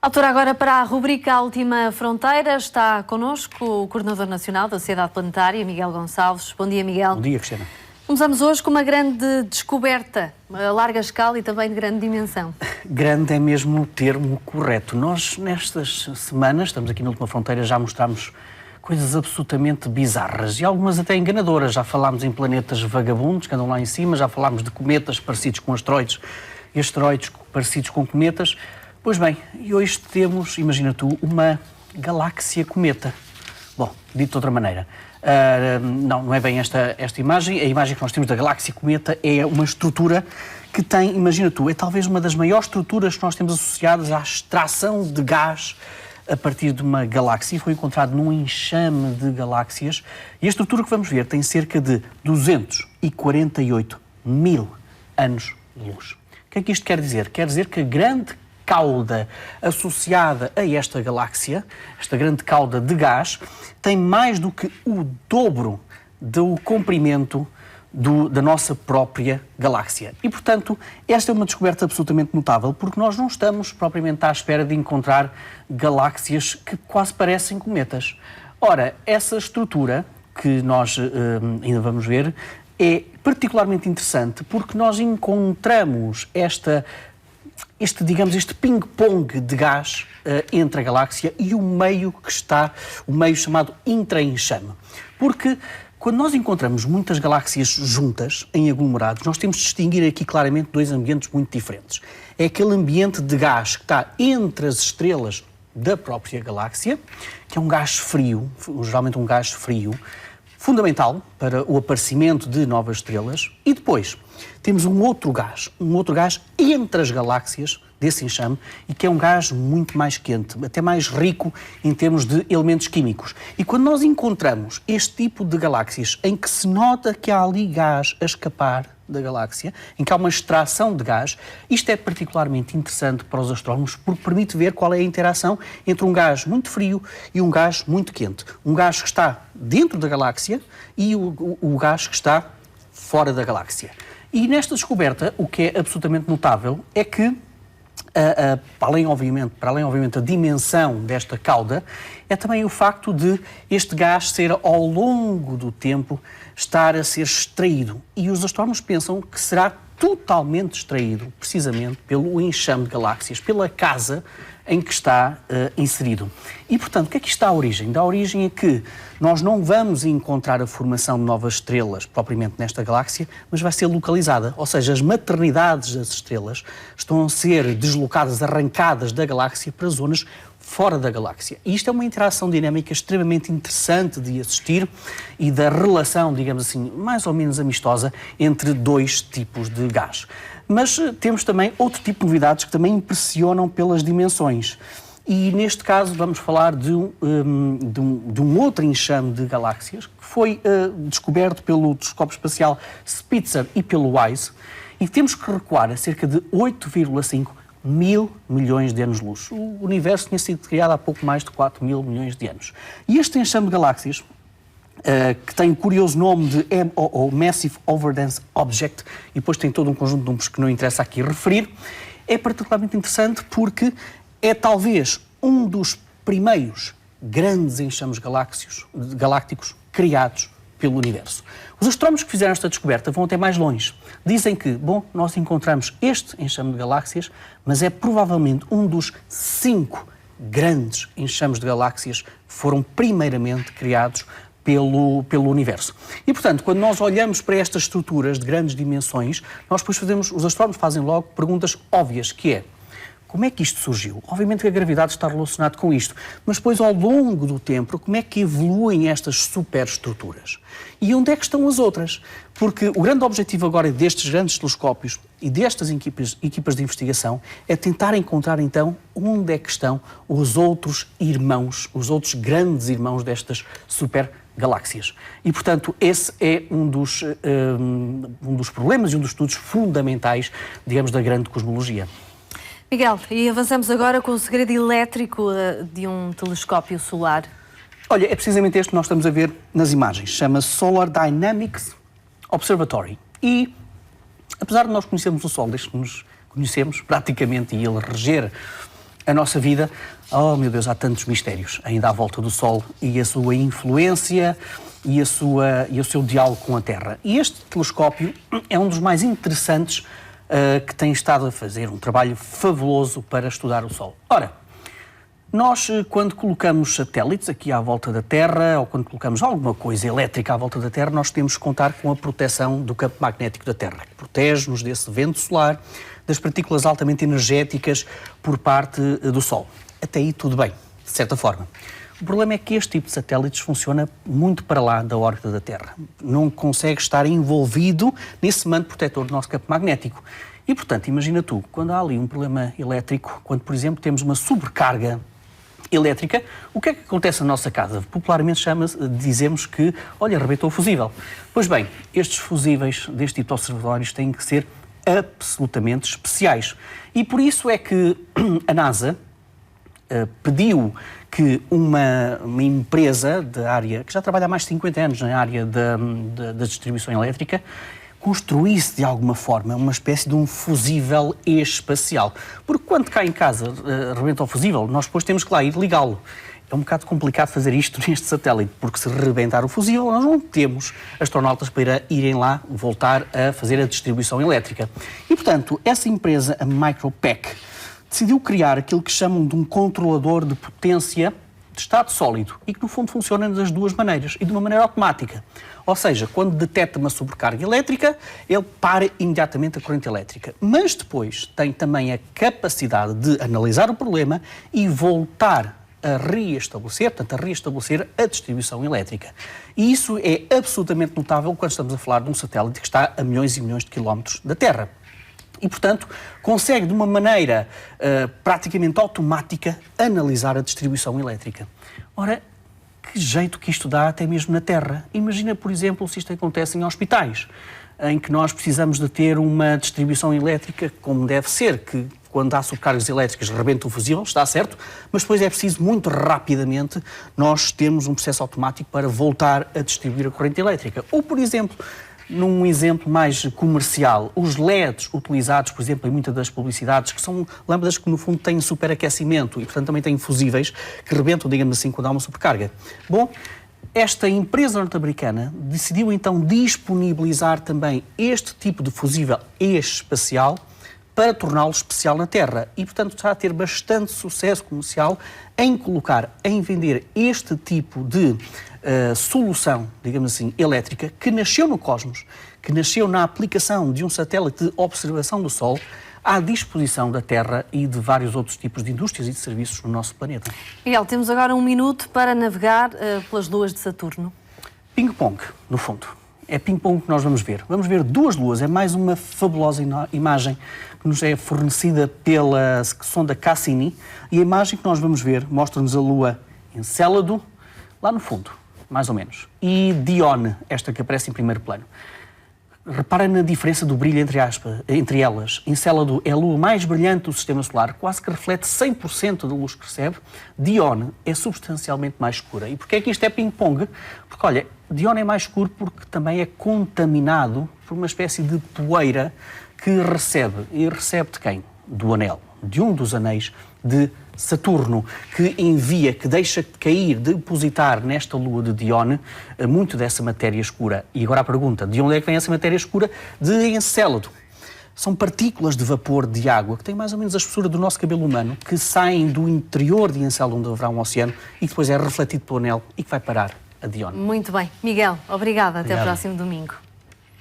Altura agora para a rubrica A Última Fronteira. Está connosco o Coordenador Nacional da Sociedade Planetária, Miguel Gonçalves. Bom dia, Miguel. Bom dia, Cristina. Começamos hoje com uma grande descoberta, a larga escala e também de grande dimensão. Grande é mesmo o termo correto. Nós, nestas semanas, estamos aqui na Última Fronteira, já mostramos coisas absolutamente bizarras e algumas até enganadoras. Já falámos em planetas vagabundos que andam lá em cima, já falámos de cometas parecidos com asteroides e asteroides parecidos com cometas. Pois bem, e hoje temos, imagina tu, uma galáxia cometa. Bom, dito de outra maneira, não é bem esta imagem. A imagem que nós temos da galáxia cometa é uma estrutura que tem, imagina tu, é talvez uma das maiores estruturas que nós temos associadas à extração de gás a partir de uma galáxia. Foi encontrado num enxame de galáxias e a estrutura que vamos ver tem cerca de 248 mil anos-luz. O que é que isto quer dizer? Quer dizer que a grande cauda associada a esta galáxia, esta grande cauda de gás, tem mais do que o dobro do comprimento da nossa própria galáxia. E, portanto, esta é uma descoberta absolutamente notável, porque nós não estamos propriamente à espera de encontrar galáxias que quase parecem cometas. Ora, essa estrutura que nós ainda vamos ver é particularmente interessante porque nós encontramos este ping-pong de gás entre a galáxia e o meio chamado intra-enxame. Porque quando nós encontramos muitas galáxias juntas, em aglomerados, nós temos de distinguir aqui claramente dois ambientes muito diferentes. É aquele ambiente de gás que está entre as estrelas da própria galáxia, que é um gás frio, geralmente um gás frio, fundamental para o aparecimento de novas estrelas, e depois temos um outro gás entre as galáxias desse enxame e que é um gás muito mais quente, até mais rico em termos de elementos químicos. E quando nós encontramos este tipo de galáxias em que se nota que há ali gás a escapar da galáxia, em que há uma extração de gás, isto é particularmente interessante para os astrónomos porque permite ver qual é a interação entre um gás muito frio e um gás muito quente. Um gás que está dentro da galáxia e o gás que está fora da galáxia. E nesta descoberta, o que é absolutamente notável é que, para além, obviamente, da dimensão desta cauda, é também o facto de este gás ser, ao longo do tempo, estar a ser extraído. E os astrónomos pensam que será totalmente extraído, precisamente, pelo enxame de galáxias, pela casa em que está inserido. E, portanto, o que é que isto dá origem? Dá origem a que nós não vamos encontrar a formação de novas estrelas propriamente nesta galáxia, mas vai ser localizada. Ou seja, as maternidades das estrelas estão a ser deslocadas, arrancadas da galáxia para zonas fora da galáxia. E isto é uma interação dinâmica extremamente interessante de assistir e da relação, digamos assim, mais ou menos amistosa entre dois tipos de gás. Mas temos também outro tipo de novidades que também impressionam pelas dimensões. E neste caso vamos falar de um outro enxame de galáxias que foi descoberto pelo telescópio espacial Spitzer e pelo WISE e temos que recuar a cerca de 8,5 mil milhões de anos-luz. O universo tinha sido criado há pouco mais de 4 mil milhões de anos. E este enxame de galáxias, que tem o curioso nome de MOO, Massive Overdense Object, e depois tem todo um conjunto de números que não interessa aqui referir, é particularmente interessante porque é talvez um dos primeiros grandes enxames galácticos criados pelo universo. Os astrónomos que fizeram esta descoberta vão até mais longe. Dizem que, nós encontramos este enxame de galáxias, mas é provavelmente um dos 5 grandes enxames de galáxias que foram primeiramente criados pelo universo. E, portanto, quando nós olhamos para estas estruturas de grandes dimensões, nós depois os astrónomos fazem logo perguntas óbvias, que é: como é que isto surgiu? Obviamente que a gravidade está relacionada com isto, mas depois, ao longo do tempo, como é que evoluem estas superestruturas? E onde é que estão as outras? Porque o grande objetivo agora destes grandes telescópios e destas equipas de investigação é tentar encontrar, então, onde é que estão os outros irmãos, os outros grandes irmãos destas supergaláxias. E, portanto, esse é um dos problemas e um dos estudos fundamentais, digamos, da grande cosmologia. Miguel, e avançamos agora com o segredo elétrico de um telescópio solar. Olha, é precisamente este que nós estamos a ver nas imagens. Chama-se Solar Dynamics Observatory. E, apesar de nós conhecermos o Sol, desde que nos conhecemos praticamente, e ele reger a nossa vida, oh meu Deus, há tantos mistérios ainda à volta do Sol e a sua influência e o seu diálogo com a Terra. E este telescópio é um dos mais interessantes que tem estado a fazer um trabalho fabuloso para estudar o Sol. Ora, nós, quando colocamos satélites aqui à volta da Terra, ou quando colocamos alguma coisa elétrica à volta da Terra, nós temos que contar com a proteção do campo magnético da Terra, que protege-nos desse vento solar, das partículas altamente energéticas por parte do Sol. Até aí tudo bem, de certa forma. O problema é que este tipo de satélites funciona muito para lá da órbita da Terra. Não consegue estar envolvido nesse manto protetor do nosso campo magnético. E, portanto, imagina tu, quando há ali um problema elétrico, quando, por exemplo, temos uma sobrecarga elétrica, o que é que acontece na nossa casa? Popularmente dizemos que, olha, arrebentou o fusível. Pois bem, estes fusíveis deste tipo de observatórios têm que ser absolutamente especiais. E por isso é que a NASA pediu que uma empresa da área, que já trabalha há mais de 50 anos na área da distribuição elétrica, construísse de alguma forma uma espécie de um fusível espacial. Porque quando cá em casa rebenta o fusível, nós depois temos que lá ir ligá-lo. É um bocado complicado fazer isto neste satélite, porque se rebentar o fusível, nós não temos astronautas para irem lá voltar a fazer a distribuição elétrica. E, portanto, essa empresa, a Micropec, decidiu criar aquilo que chamam de um controlador de potência de estado sólido e que, no fundo, funciona das duas maneiras e de uma maneira automática. Ou seja, quando detecta uma sobrecarga elétrica, ele para imediatamente a corrente elétrica. Mas depois tem também a capacidade de analisar o problema e voltar a reestabelecer, portanto, a reestabelecer a distribuição elétrica. E isso é absolutamente notável quando estamos a falar de um satélite que está a milhões e milhões de quilómetros da Terra. E, portanto, consegue de uma maneira praticamente automática analisar a distribuição elétrica. Ora, que jeito que isto dá até mesmo na Terra. Imagina, por exemplo, se isto acontece em hospitais, em que nós precisamos de ter uma distribuição elétrica como deve ser, que quando há sobrecargas elétricas rebenta o fusível, está certo, mas depois é preciso muito rapidamente nós termos um processo automático para voltar a distribuir a corrente elétrica. Ou, por exemplo, num exemplo mais comercial, os LEDs utilizados, por exemplo, em muitas das publicidades, que são lâmpadas que, no fundo, têm superaquecimento e, portanto, também têm fusíveis que rebentam, digamos assim, quando há uma sobrecarga. Bom, esta empresa norte-americana decidiu, então, disponibilizar também este tipo de fusível espacial para torná-lo especial na Terra. E, portanto, está a ter bastante sucesso comercial em colocar, em vender este tipo de solução, digamos assim, elétrica, que nasceu no cosmos, que nasceu na aplicação de um satélite de observação do Sol à disposição da Terra e de vários outros tipos de indústrias e de serviços no nosso planeta. Miguel, temos agora um minuto para navegar pelas luas de Saturno. Ping-pong, no fundo. É ping-pong que nós vamos ver. Vamos ver duas luas. É mais uma fabulosa imagem que nos é fornecida pela sonda Cassini. E a imagem que nós vamos ver mostra-nos a lua Encélado, lá no fundo, mais ou menos. E Dione, esta que aparece em primeiro plano. Repara na diferença do brilho entre elas. Encélado é a lua mais brilhante do Sistema Solar, quase que reflete 100% da luz que recebe. Dione é substancialmente mais escura. E porquê é que isto é ping-pong? Porque, olha, Dione é mais escuro porque também é contaminado por uma espécie de poeira que recebe. E recebe de quem? Do anel, de um dos anéis de Saturno, que envia, que deixa cair, depositar nesta lua de Dione muito dessa matéria escura. E agora a pergunta, de onde é que vem essa matéria escura? De Encélado. São partículas de vapor de água que têm mais ou menos a espessura do nosso cabelo humano, que saem do interior de Encélado, onde haverá um oceano, e que depois é refletido pelo anel e que vai parar a Dione. Muito bem. Miguel, obrigada. Até o Obrigado. próximo domingo.